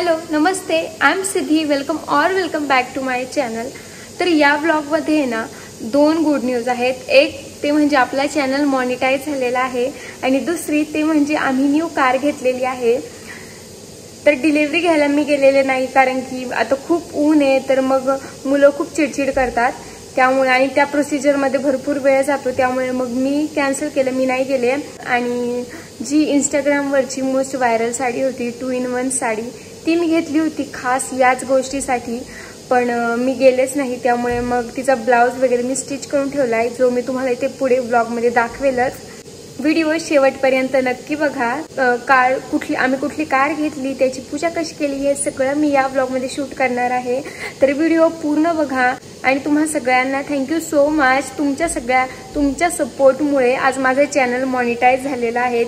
Hello नमस्ते, I am Siddhi. Welcome back to my channel. तर या ब्लॉगमध्ये ना 2 गुड न्यूज आहेत. एक ते म्हणजे आपला चॅनल मॉनिटाईज झालेला आहे आणि दुसरी ते म्हणजे आम्ही न्यू कार घेतलेली आहे. तर डिलिव्हरी घ्यायला मी गेलेले नाही, कारण की आता खूप ऊन आहे, तर मग मुलं खूप चिडचिड करतात. त्यामुळे आणि त्या प्रोसिजरमध्ये भरपूर वेळ जातो, त्यामुळे मग मी कॅन्सल केलं, मी नाही गेले. आणि जी इंस्टाग्रामवरची मोस्ट व्हायरल साडी होती 2 in 1 साडी, ती मी घेतली होती खास याच गोष्टीसाठी, पण मी गेलेच नाही. त्यामुळे मग तिचा ब्लाऊज वगैरे मी स्टिच करून ठेवला आहे, जो मी तुम्हाला इथे पुढे ब्लॉगमध्ये दाखवेलच. व्हिडिओ शेवटपर्यंत नक्की बघा. आम्ही कुठली कार घेतली, त्याची पूजा कशी केली, हे सगळं मी या ब्लॉगमध्ये शूट करणार आहे. तर व्हिडिओ पूर्ण बघा. आणि तुम्हा सगळ्यांना थँक्यू सो मच. तुमच्या सपोर्टमुळे आज माझं चॅनल मॉनिटाईज झालेलं आहे.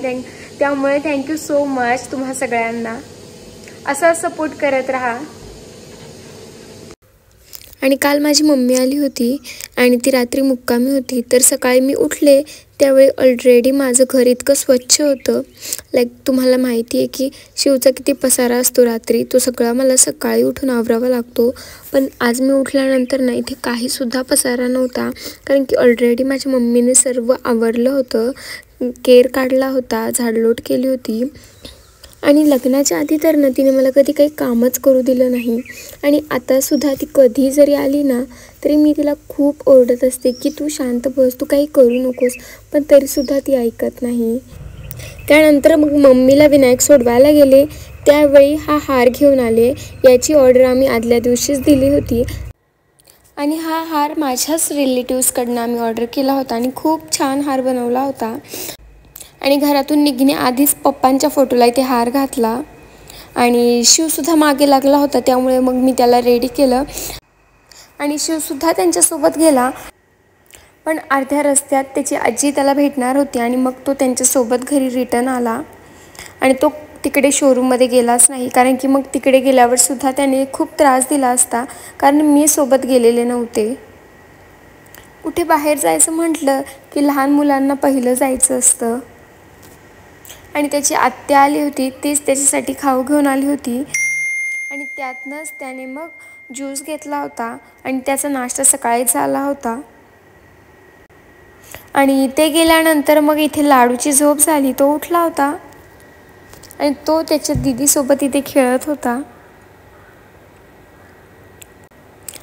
त्यामुळे थँक्यू सो मच तुम्हा सगळ्यांना. असा सपोर्ट करत राहा. आणि काल माझी मम्मी आली होती आणि ती रात्री मुक्कामी होती. तर सकाळी मी उठले त्यावेळी ऑलरेडी माझं घर इतकं स्वच्छ होतं. तुम्हाला माहिती आहे की शिवचा किती पसारा असतो रात्री, तो सगळा मला सकाळी उठून आवरावा लागतो. पण आज मी उठल्यानंतर ना इथे काहीसुद्धा पसारा नव्हता, कारण की ऑलरेडी माझ्या मम्मीने सर्व आवरलं होतं. केर काढला होता, झाडलोट केली होती. आणि लग्नाच्या आधी तर ना तिने मला कधी काही कामच करू दिलं नाही. आणि आतासुद्धा ती कधी जरी आली ना तरी मी तिला खूप ओरडत असते की तू शांत बस, तू काही करू नकोस, पण तरीसुद्धा ती ऐकत नाही. त्यानंतर मग मम्मीला विनायक सोडवायला गेले, त्यावेळी हा हार घेऊन आले. याची ऑर्डर आम्ही आदल्या दिवशीच दिली होती. आणि हा हार माझ्याच रिलेटिव्सकडनं आम्ही ऑर्डर केला होता आणि खूप छान हार बनवला होता. आणि घरातून निघण्याआधीच पप्पांच्या फोटोला इथे हार घातला. आणि शिवसुद्धा मागे लागला होता, त्यामुळे मग मी त्याला रेडी केलं आणि शिवसुद्धा त्यांच्यासोबत गेला. पण अर्ध्या रस्त्यात त्याची आजी त्याला भेटणार होती आणि मग तो त्यांच्यासोबत घरी रिटर्न आला. आणि तो तिकडे शोरूममध्ये गेलाच नाही, कारण की मग तिकडे गेल्यावर सुद्धा त्याने खूप त्रास दिला असता, कारण मी सोबत गेलेले नव्हते. कुठे बाहेर जायचं म्हटलं की लहान मुलांना पहिलं जायचं असतं. आणि त्याची आत्या आली होती, तीच त्याच्यासाठी खाऊ घेऊन आली होती. आणि त्यातनंच त्याने मग ज्यूस घेतला होता आणि त्याचा नाश्ता सकाळीच झाला होता. आणि ते गेल्यानंतर मग इथे लाडूची झोप झाली, तो उठला होता आणि तो त्याच्या दीदीसोबत इथे खेळत होता.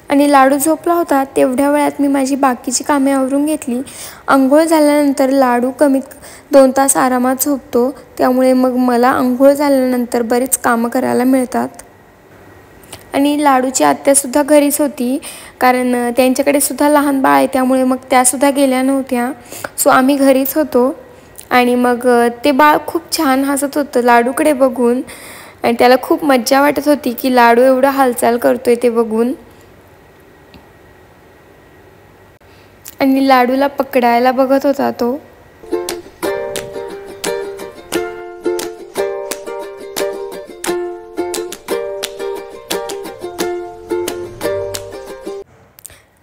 आणि लाडू झोपला होता, तेवढ्या वेळात मी माझी बाकीची कामे आवरून घेतली. अंघोळ झाल्यानंतर लाडू कमीत 2 तास आरामात झोपतो, त्यामुळे मग मला अंघोळ झाल्यानंतर बरीच कामं करायला मिळतात. आणि लाडूची आत्यासुद्धा घरीच होती, कारण त्यांच्याकडे सुद्धा लहान बाळ आहे, त्यामुळे मग त्यासुद्धा गेल्या नव्हत्या. सो आम्ही घरीच होतो. आणि मग ते बाळ खूप छान हसत होतं लाडूकडे बघून, आणि त्याला खूप मज्जा वाटत होती की लाडू एवढं हालचाल करतोय ते बघून. आणि लाडूला पकडायला बघत होता तो.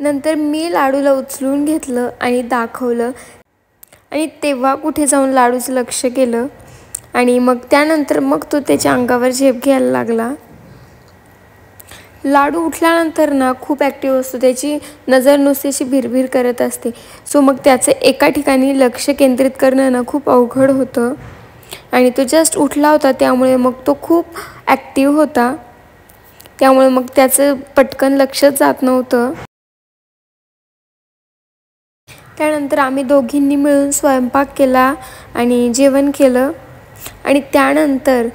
नंतर मी लाडूला उचलून घेतलं आणि दाखवलं, आणि तेव्हा कुठे जाऊन लाडूचं लक्ष गेलं. आणि मग त्यानंतर मग तो त्याच्या अंगावर झेप घ्यायला लागला. लाडू उठल्यानंतर ना खूप ॲक्टिव्ह असतो, त्याची नजर नुसतीशी भिरभिर करत असते. सो मग त्याचं एका ठिकाणी लक्ष केंद्रित करणं ना खूप अवघड होतं. आणि तो जस्ट उठला होता, त्यामुळे मग तो खूप ॲक्टिव्ह होता, त्यामुळे मग त्याचं पटकन लक्षच जात नव्हतं. त्यानंतर आम्ही दोघींनी मिळून स्वयंपाक केला आणि जेवण केलं. आणि त्यानंतर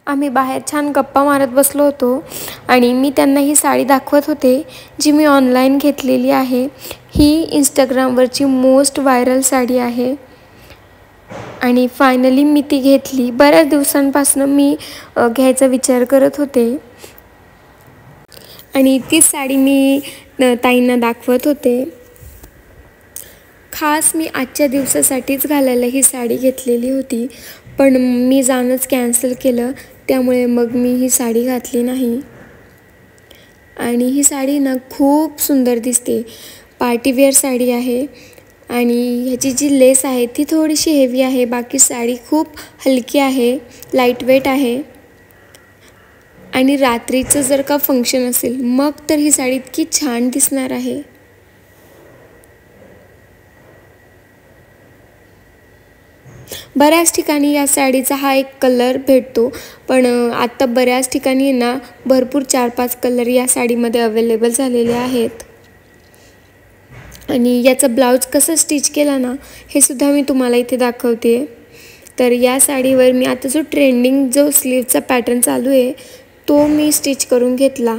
आम्ही बाहेर छान गप्पा मारत बसलो होतो. आणि मी त्यांना ही साडी दाखवत होते, जी मी ऑनलाईन घेतलेली आहे. ही इंस्टाग्रामवरची मोस्ट व्हायरल साडी आहे. आणि फायनली मी ती घेतली. बऱ्याच दिवसांपासून मी घ्यायचा विचार करत होते. आणि तीच साडी मी ताईंना दाखवत होते. खास मी आजच्या दिवसासाठीच घालायला ही साडी घेतलेली होती, पण मी जाणंच कॅन्सल केलं, त्यामुळे मग मी ही साडी घातली नाही. आणि ही साडी ना खूप सुंदर दिसते. पार्टीवेअर साडी आहे. आणि ह्याची जी लेस आहे ती थोडीशी हेवी आहे, बाकी साडी खूप हलकी आहे, लाईट वेट आहे. आणि रात्रीचं जर का फंक्शन असेल मग तर ही साडी इतकी छान दिसणार आहे. बऱ्याच ठिकाणी या साडीचा हा एक कलर भेटतो, पण आता बऱ्याच ठिकाणी ना भरपूर 4-5 कलर या साडीमध्ये अवेलेबल झालेले आहेत. आणि याचा ब्लाऊज कसं स्टिच केला ना हे सुद्धा मी तुम्हाला इथे दाखवते. तर या साडीवर मी आता जो ट्रेंडिंग जो स्लीवचा पॅटर्न चालू आहे तो मी स्टिच करून घेतला.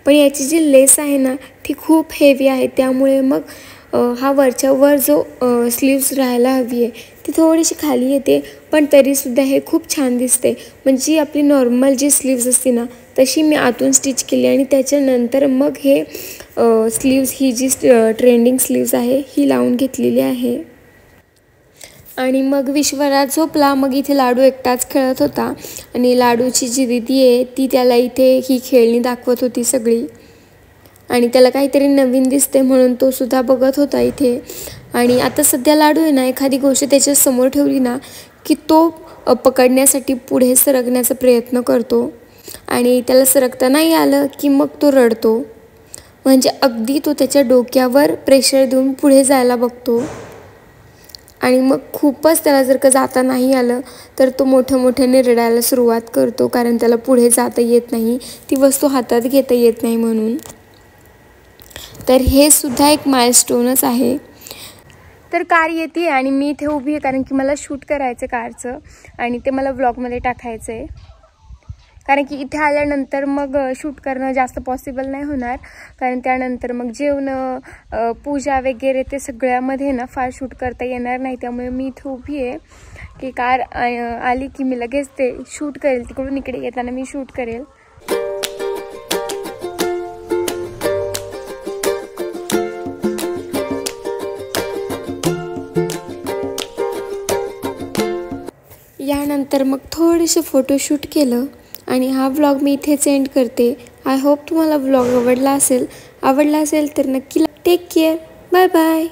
पण याची जी लेस आहे ना ती खूप हेवी आहे, त्यामुळे मग हा वरच्या वर जो स्लीव्स राहायला हवी आहे ती थोडीशी खाली येते, पण तरीसुद्धा हे खूप छान दिसते. म्हणजे आपली नॉर्मल जी स्लीव्स असते ना तशी मी आतून स्टिच केली आणि त्याच्यानंतर मग हे स्लीव्स ही जी ट्रेंडिंग स्लीव्स आहे ही लावून घेतलेली आहे. आणि मग विश्वराज झोपला. मग इथे लाडू एकटाच खेळत होता आणि लाडूची जी दीदी आहे ती त्याला इथे ही खेळणी दाखवत होती सगळी, आणि त्याला काहीतरी नवीन दिसते म्हणून तो सुद्धा बघत होता इथे. आणि आता सध्या लाडू आहे ना एखादी गोष्ट त्याच्या समोर ठेवली ना की तो पकडण्यासाठी पुढे सरकण्याचा प्रयत्न करतो, आणि त्याला सरकता नाही आलं की मग तो रडतो. म्हणजे अगदी तो त्याच्या डोक्यावर प्रेशर देऊन पुढे जायला बघतो. आणि मग खूपच त्याला जर का जाता नाही आलं तर तो मोठ्याने रडायला सुरुवात करतो, कारण त्याला पुढे जाता येत नाही, ती वस्तू हातात घेता येत नाही म्हणून. तर हे सुद्धा एक माइलस्टोनच आहे. तर कार येते आणि मी इथे उभी आहे कारण की मला शूट करायचं कारचं, आणि ते मला व्लॉगमध्ये टाकायचं आहे. कारण की इथे आल्यानंतर मग शूट करणं जास्त पॉसिबल नाही होणार, कारण त्यानंतर मग जेवण पूजा वगैरे ते सगळ्यामध्ये ना फार शूट करता येणार नाही. त्यामुळे मी इथे उभी आहे की कार आली की मी लगेच ते शूट करेल, तिकडून इकडे येताना मी शूट करेल. यानंतर मग थोडेसे फोटोशूट केलं आणि हा व्लॉग मी इथेच एंड करते. आय होप तुम्हाला व्लॉग आवडला असेल तर नक्की टेक केअर. Bye bye.